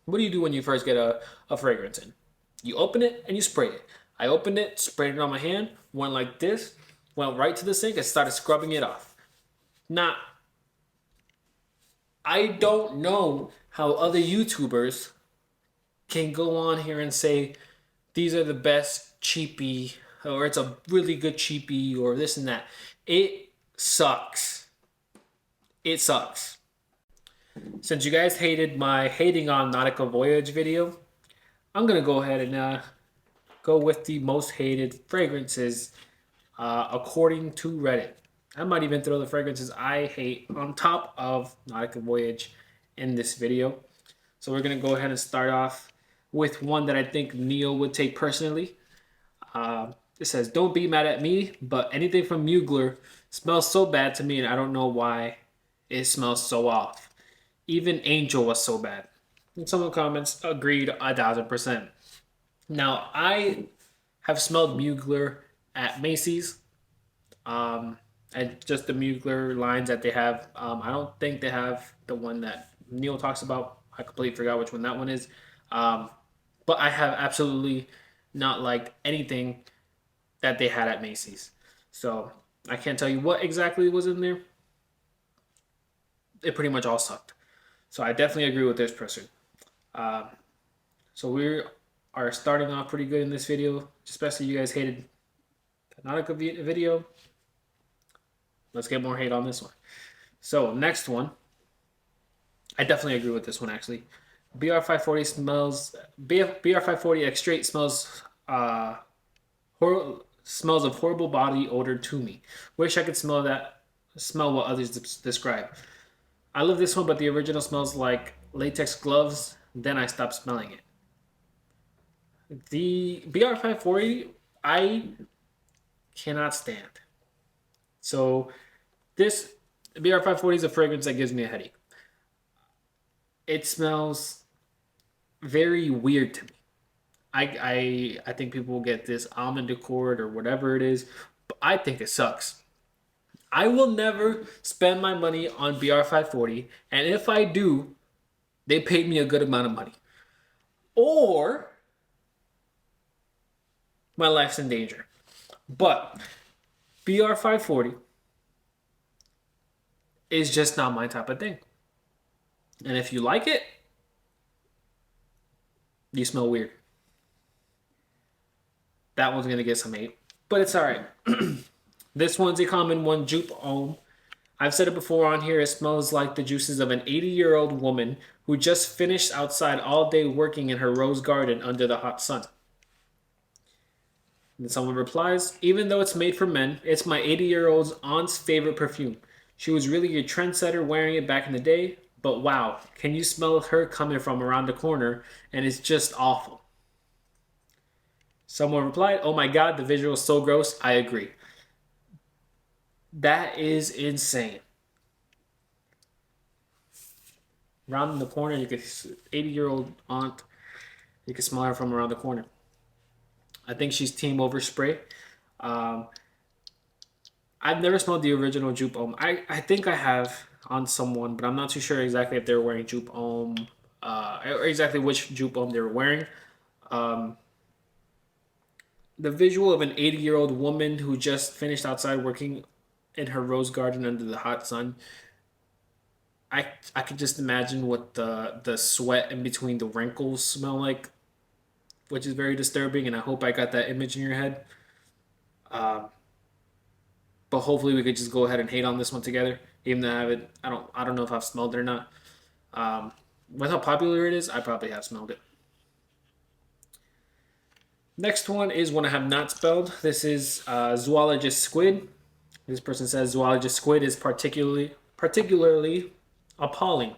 What do you do when you first get a fragrance in? You open it and you spray it. I opened it, sprayed it on my hand, went like this, went right to the sink and started scrubbing it off. Now, I don't know how other YouTubers can go on here and say these are the best cheapy, or it's a really good cheapy, or this and that. It sucks. It sucks. Since you guys hated my hating on Nautica Voyage video, I'm gonna go ahead and go with the most hated fragrances according to Reddit. I might even throw the fragrances I hate on top of Nautica Voyage in this video. So we're gonna go ahead and start off with one that I think Neil would take personally. It says, "Don't be mad at me, but anything from Mugler smells so bad to me, and I don't know why it smells so off. Even Angel was so bad." And some of the comments agreed 1,000%. Now, I have smelled Mugler at Macy's, and just the Mugler lines that they have. I don't think they have the one that Neil talks about. I completely forgot which one that one is. Um, but I have absolutely not liked anything that they had at Macy's. So I can't tell you what exactly was in there. It pretty much all sucked. So I definitely agree with this person. Uh, so we are starting off pretty good in this video, especially you guys hated the Nautica video. Let's get more hate on this one. So next one, I definitely agree with this one actually. BR540 smells BR540 X straight smells smells of horrible body odor to me. Wish I could smell what others describe. I love this one, but the original smells like latex gloves. Then I stopped smelling it. The BR540 I cannot stand. So this BR540 is a fragrance that gives me a headache. It smells very weird to me. I think people will get this almond accord or whatever it is, but I think it sucks. I will never spend my money on BR540, and if I do, they paid me a good amount of money. Or my life's in danger. But BR540 is just not my type of thing. And if you like it, you smell weird. That one's gonna get some hate, but it's all right. This one's a common one, Jupe Homme. I've said it before on here. It smells like the juices of an 80-year-old woman who just finished outside all day working in her rose garden under the hot sun. And someone replies, "Even though it's made for men, it's my 80-year-old's aunt's favorite perfume. She was really a trendsetter wearing it back in the day, but wow, can you smell her coming from around the corner? And it's just awful." Someone replied, "Oh my god, the visual is so gross. I agree." That is insane. Around the corner, you could 80-year-old aunt. You can smell her from around the corner. I think she's team overspray. Um, I've never smelled the original Jupe Homme. I think I have on someone, but I'm not too sure exactly if they were wearing Jupe Homme, or exactly which Jupe Homme they were wearing. Um, the visual of an 80-year-old woman who just finished outside working in her rose garden under the hot sun. I could just imagine what the sweat in between the wrinkles smell like, which is very disturbing. And I hope I got that image in your head. Um, but hopefully we could just go ahead and hate on this one together. Even though I haven't, I don't know if I've smelled it or not. Um, with how popular it is, I probably have smelled it. Next one is one I have not spelled. This is zoologist squid. This person says zoologist squid is particularly appalling.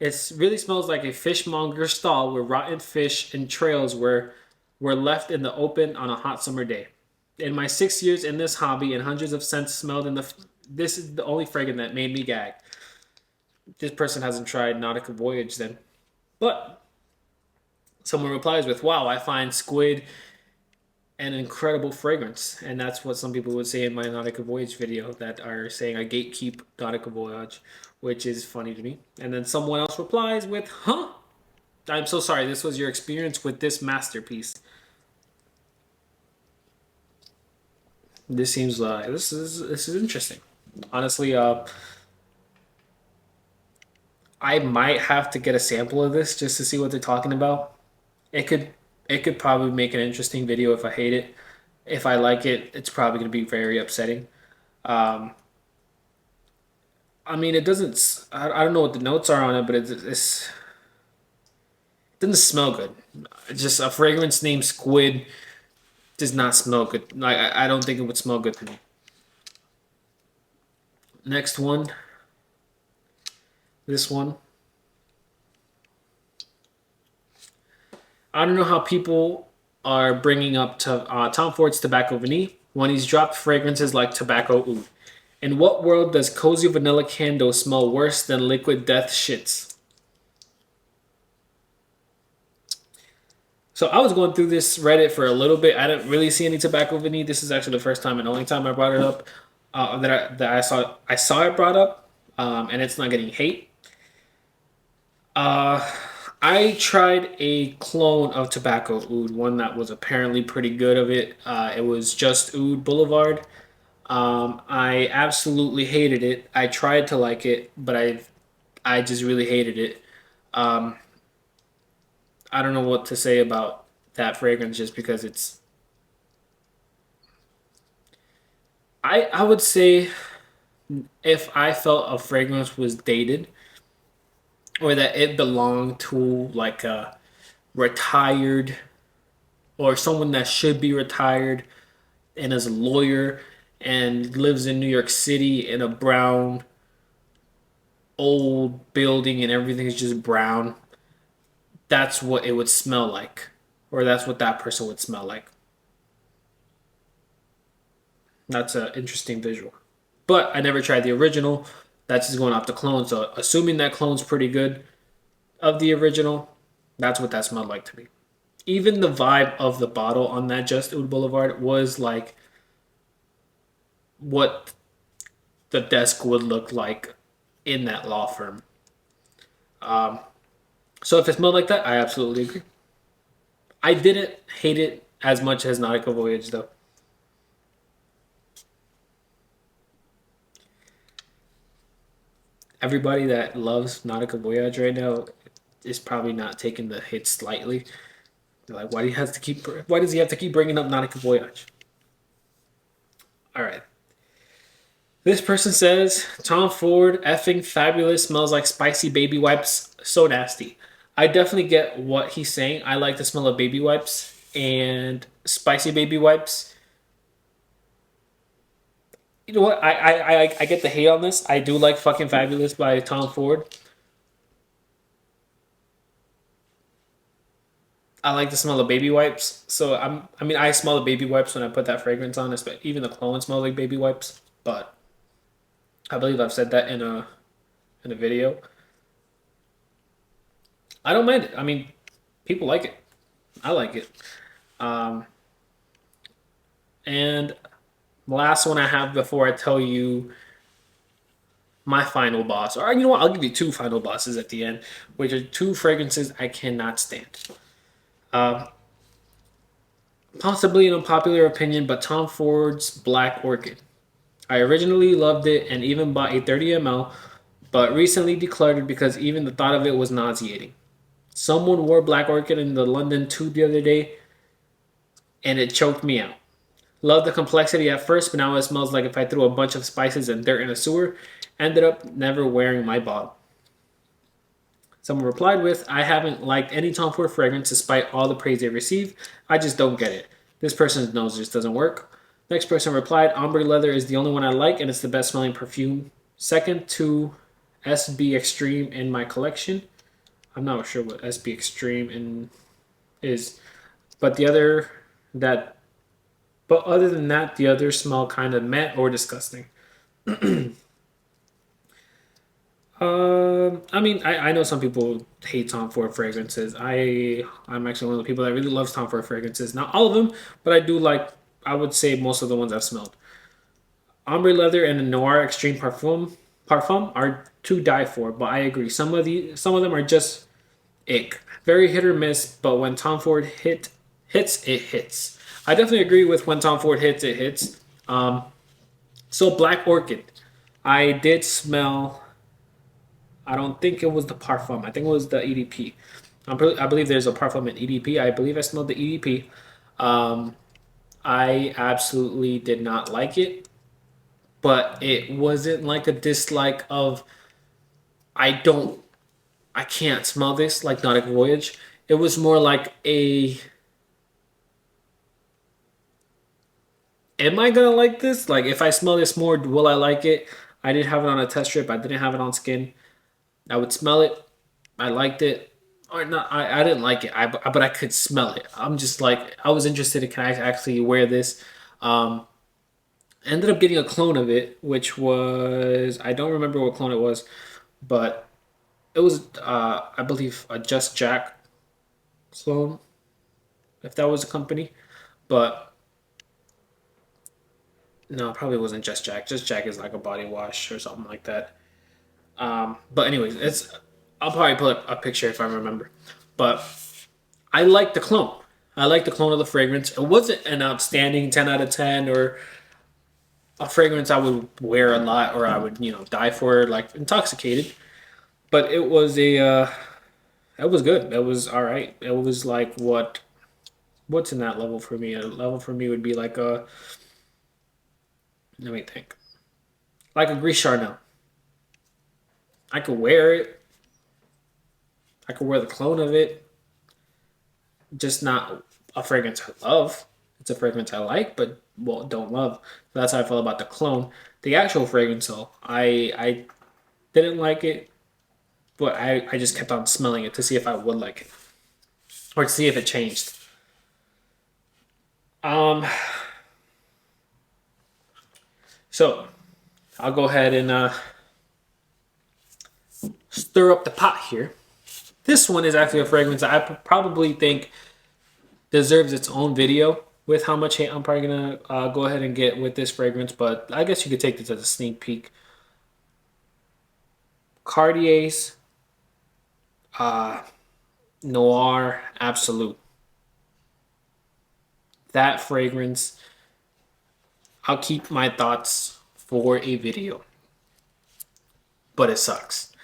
It really smells like a fishmonger stall where rotten fish and trails were left in the open on a hot summer day. In my 6 years in this hobby and hundreds of scents smelled in this is the only fragrance that made me gag. This person hasn't tried Nautica Voyage then. But someone replies with, "Wow, I find squid an incredible fragrance." And that's what some people would say in my Nautica Voyage video that are saying I gatekeep Nautica Voyage, which is funny to me. And then someone else replies with, "Huh? I'm so sorry. This was your experience with this masterpiece. This seems like this is interesting. Honestly, I might have to get a sample of this just to see what they're talking about. It could it could probably make an interesting video if I hate it. If I like it, it's probably going to be very upsetting. Um, I mean, it doesn't. I don't know what the notes are on it, but it doesn't smell good. It's just a fragrance named Squid does not smell good. I don't think it would smell good to me. Next one, this one. I don't know how people are bringing up to Tom Ford's Tobacco Vanille when he's dropped fragrances like Tobacco Oud. In what world does Cozy Vanilla Candle smell worse than Liquid Death Shits? So I was going through this Reddit for a little bit. I didn't really see any Tobacco Vanille. This is actually the first time and only time I brought it up. That I saw it brought up, and it's not getting hate. Uh, I tried a clone of Tobacco Oud, one that was apparently pretty good of it. It was just Oud Boulevard. I absolutely hated it. I tried to like it, but I just really hated it. Um, I don't know what to say about that fragrance just because I would say if I felt a fragrance was dated or that it belonged to like a retired or someone that should be retired and is a lawyer and lives in New York City in a brown old building and everything is just brown, that's what it would smell like. Or that's what that person would smell like. That's an interesting visual. But I never tried the original. That's just going off the clone. So assuming that clone's pretty good of the original, that's what that smelled like to me. Even the vibe of the bottle on that Just Oud Boulevard was like what the desk would look like in that law firm. Um, so if it smelled like that, I absolutely agree. I didn't hate it as much as Nautica Voyage though. Everybody that loves Nautica Voyage right now is probably not taking the hit slightly. They're like, why does he have to keep bringing up Nautica Voyage? All right. This person says Tom Ford effing fabulous, smells like spicy baby wipes, so nasty. I definitely get what he's saying. I like the smell of baby wipes and spicy baby wipes. You know what? I get the hate on this. I do like fucking fabulous by Tom Ford. I like the smell of baby wipes. So I mean I smell the baby wipes when I put that fragrance on. Even the cologne smells like baby wipes. But I believe I've said that in a video. I don't mind it. I mean, people like it. I like it. Um, and last one I have before I tell you my final boss, or you know what, I'll give you two final bosses at the end, which are two fragrances I cannot stand. Um, Possibly an unpopular opinion, but Tom Ford's Black Orchid. I originally loved it and even bought a 30 ml, but recently declared it because even the thought of it was nauseating. Someone wore Black Orchid in the London tube the other day, and it choked me out. Loved the complexity at first, but now it smells like if I threw a bunch of spices and dirt in a sewer. Ended up never wearing my bottle. Someone replied with, I haven't liked any Tom Ford fragrance despite all the praise they receive. I just don't get it. This person's nose just doesn't work. Next person replied, Ombre Leather is the only one I like and it's the best smelling perfume. Second to SB Extreme in my collection. I'm not sure what SB Extreme is. But that other than that, the others smell kind of meh or disgusting. I mean, I know some people hate Tom Ford fragrances. I'm actually one of the people that really loves Tom Ford fragrances. Not all of them, but I do like. I would say most of the ones I've smelled. Ombre Leather and the Noir Extreme Parfum are to die for. But I agree. Some of them are just ick. Very hit or miss, but when Tom Ford hits, it hits. I definitely agree with when Tom Ford hits, it hits. So Black Orchid, I did smell. I don't think it was the parfum. I think it was the EDP. I believe there's a parfum in EDP. I believe I smelled the EDP. Um, I absolutely did not like it, but it wasn't like a dislike of I don't, I can't smell this like Nautic Voyage. It was more like a, am I gonna like this? Like if I smell this more, will I like it? I did have it on a test strip. I didn't have it on skin. I would smell it. I liked it. Or not, I didn't like it. But I could smell it. I'm just like, I was interested in can I actually wear this? Um, Ended up getting a clone of it, which was, I don't remember what clone it was, but it was, I believe, a Just Jack clone, if that was a company. But no, it probably wasn't Just Jack. Just Jack is like a body wash or something like that. But anyways, it's, I'll probably put up a picture if I remember. But I like the clone. I like the clone of the fragrance. It wasn't an outstanding 10 out of 10 or a fragrance I would wear a lot or I would, die for, like intoxicated. But it was it was good. It was all right. It was like what's in that level for me? A level for me would be like a, let me think, like a Gris Charnel. I could wear it. I could wear the clone of it. Just not a fragrance I love. It's a fragrance I like, but well, don't love. So that's how I felt about the clone. The actual fragrance, though, I didn't like it, but I just kept on smelling it to see if I would like it or to see if it changed. Um, so I'll go ahead and stir up the pot here. This one is actually a fragrance I probably think deserves its own video with how much hate I'm probably gonna go ahead and get with this fragrance, but I guess you could take this as a sneak peek. Cartier's uh, Noir Absolute. That fragrance, I'll keep my thoughts for a video, but it sucks.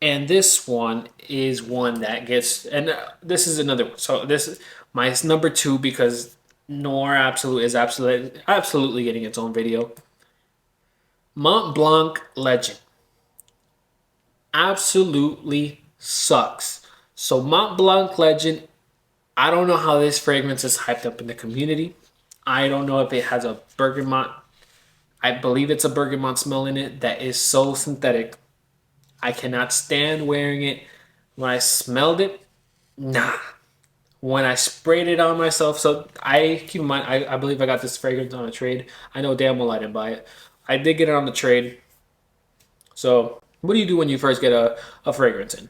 And this one is one that gets, and this is another one. So this is my number two because Noir Absolute is absolutely getting its own video. Mont Blanc Legend absolutely sucks. So Mont Blanc Legend, I don't know how this fragrance is hyped up in the community. I don't know if it has a bergamot. I believe it's a bergamot smell in it that is so synthetic. I cannot stand wearing it. When I smelled it, nah. When I sprayed it on myself, so I keep in mind, I believe I got this fragrance on a trade. I know damn well I didn't buy it. I did get it on the trade. So what do you do when you first get a fragrance in?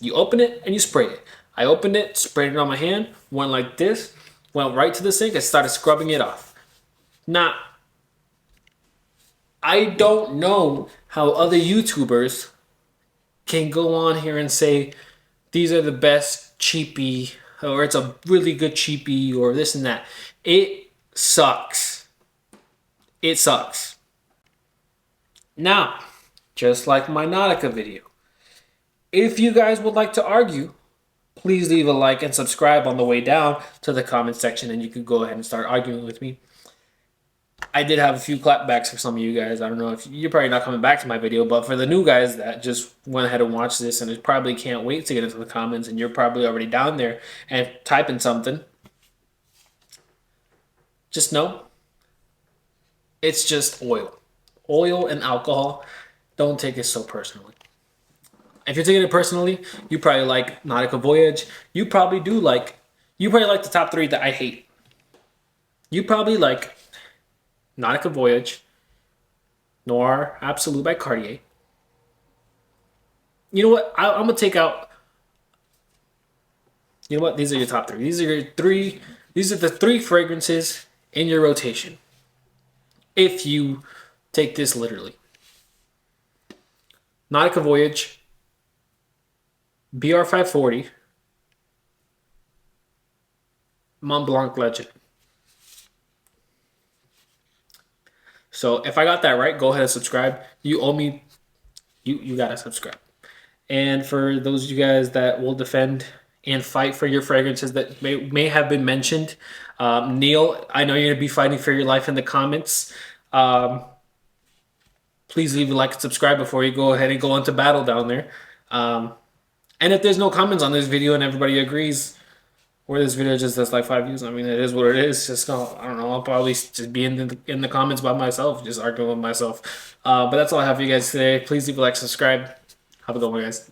You open it and you spray it. I opened it, sprayed it on my hand, went like this, went right to the sink and started scrubbing it off. Now, I don't know how other YouTubers can go on here and say these are the best cheapy or it's a really good cheapy or this and that. It sucks. It sucks. Now, just like my Nautica video, if you guys would like to argue, please leave a like and subscribe on the way down to the comment section and you can go ahead and start arguing with me. I did have a few clapbacks for some of you guys. I don't know if you're probably not coming back to my video, but for the new guys that just went ahead and watched this and probably can't wait to get into the comments and you're probably already down there and typing something, just know it's just oil. Oil and alcohol. Don't take it so personally. If you're taking it personally, you probably like Nautica Voyage. You probably like the top three that I hate. You probably like Nautica Voyage, Noir Absolute by Cartier. You know what? I'm gonna take out. You know what? These are your top three. These are your three. These are the three fragrances in your rotation. If you take this literally, Nautica Voyage, BR540, Mont Blanc Legend. So if I got that right, go ahead and subscribe. You owe me. You gotta subscribe. And for those of you guys that will defend and fight for your fragrances that may have been mentioned, Neil, I know you're gonna be fighting for your life in the comments. Please leave a like and subscribe before you go ahead and go into battle down there. And if there's no comments on this video and everybody agrees, or this video just has like 5 views, I mean, it is what it is. Just gonna, I don't know, I'll probably just be in the comments by myself, just arguing with myself. But that's all I have for you guys today. Please leave a like, subscribe. Have a good one, guys.